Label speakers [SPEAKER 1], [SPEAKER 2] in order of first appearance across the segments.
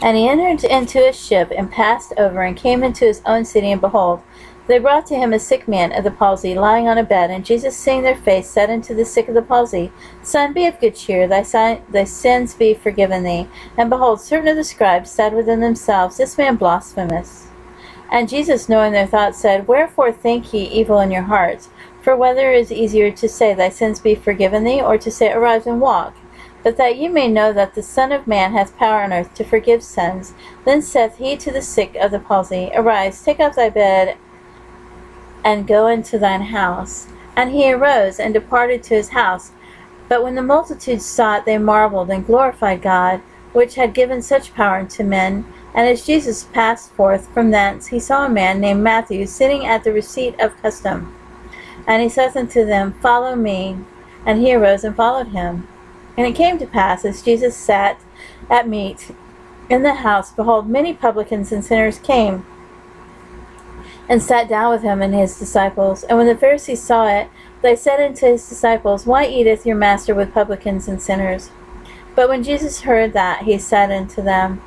[SPEAKER 1] And he entered into a ship, and passed over, and came into his own city, and behold, they brought to him a sick man of the palsy, lying on a bed. And Jesus, seeing their faith, said unto the sick of the palsy, Son, be of good cheer, thy sins be forgiven thee. And behold, certain of the scribes said within themselves, This man blasphemeth. And Jesus, knowing their thoughts, said, Wherefore think ye evil in your hearts? For whether is easier to say, Thy sins be forgiven thee, or to say, Arise and walk? But that ye may know that the Son of Man hath power on earth to forgive sins. Then saith he to the sick of the palsy, Arise, take up thy bed, and go into thine house. And he arose, and departed to his house. But when the multitude saw it, they marveled, and glorified God, which had given such power unto men. And as Jesus passed forth from thence, he saw a man named Matthew sitting at the receipt of custom. And he saith unto them, Follow me. And he arose and followed him. And it came to pass, as Jesus sat at meat in the house, behold, many publicans and sinners came, and sat down with him and his disciples. And when the Pharisees saw it, they said unto his disciples, Why eateth your master with publicans and sinners? But when Jesus heard that, he said unto them,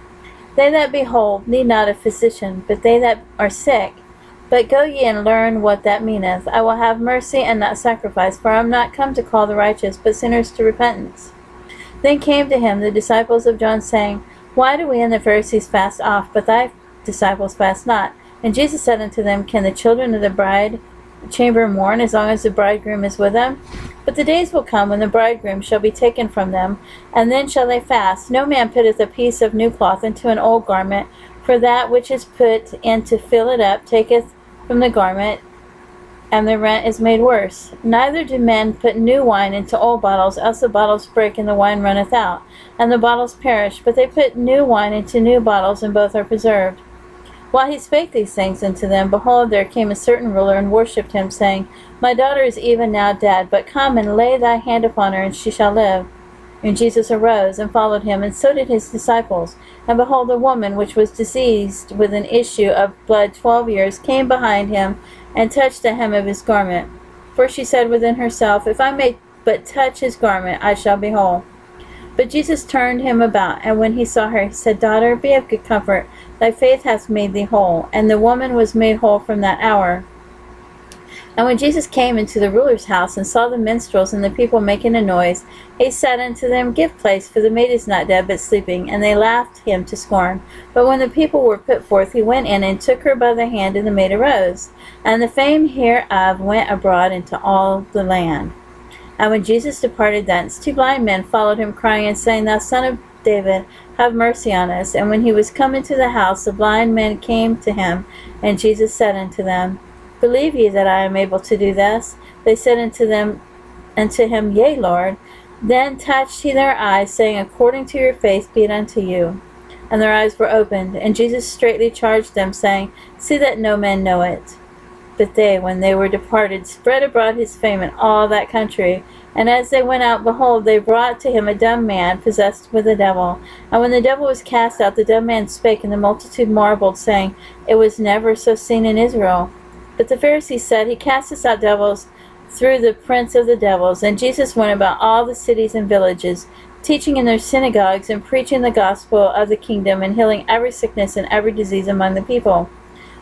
[SPEAKER 1] They that be whole need not a physician, but they that are sick. But go ye and learn what that meaneth. I will have mercy and not sacrifice, for I am not come to call the righteous, but sinners to repentance. Then came to him the disciples of John, saying, Why do we and the Pharisees fast oft, but thy disciples fast not? And Jesus said unto them, Can the children of the bride chamber mourn, as long as the bridegroom is with them? But the days will come when the bridegroom shall be taken from them, and then shall they fast. No man putteth a piece of new cloth into an old garment, for that which is put in to fill it up taketh from the garment, and the rent is made worse. Neither do men put new wine into old bottles, else the bottles break, and the wine runneth out, and the bottles perish. But they put new wine into new bottles, and both are preserved. While he spake these things unto them, behold, there came a certain ruler, and worshipped him, saying, My daughter is even now dead, but come and lay thy hand upon her, and she shall live. And Jesus arose, and followed him, and so did his disciples. And behold, a woman which was diseased with an issue of blood 12 years came behind him, and touched the hem of his garment. For she said within herself, If I may but touch his garment, I shall be whole. But Jesus turned him about, and when he saw her, he said, Daughter, be of good comfort, thy faith hath made thee whole. And the woman was made whole from that hour. And when Jesus came into the ruler's house, and saw the minstrels and the people making a noise, he said unto them, Give place, for the maid is not dead, but sleeping. And they laughed him to scorn. But when the people were put forth, he went in, and took her by the hand, and the maid arose. And the fame hereof went abroad into all the land. And when Jesus departed thence, 2 blind men followed him, crying and saying, Thou Son of David, have mercy on us. And when he was come into the house, the blind men came to him, and Jesus said unto them, Believe ye that I am able to do this? They said unto him, Yea, Lord. Then touched he their eyes, saying, According to your faith be it unto you. And their eyes were opened. And Jesus straitly charged them, saying, See that no man know it. But they, when they were departed, spread abroad his fame in all that country. And as they went out, behold, they brought to him a dumb man, possessed with a devil. And when the devil was cast out, the dumb man spake, and the multitude marveled, saying, It was never so seen in Israel. But the Pharisees said, He casteth out devils through the prince of the devils. And Jesus went about all the cities and villages, teaching in their synagogues, and preaching the gospel of the kingdom, and healing every sickness and every disease among the people.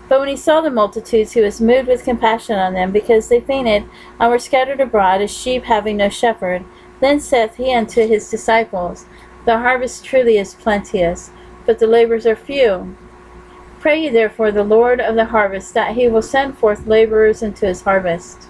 [SPEAKER 1] But when he saw the multitudes, he was moved with compassion on them, because they fainted, and were scattered abroad, as sheep having no shepherd. Then saith he unto his disciples, The harvest truly is plenteous, but the laborers are few. Pray ye therefore the Lord of the harvest, that he will send forth laborers into his harvest.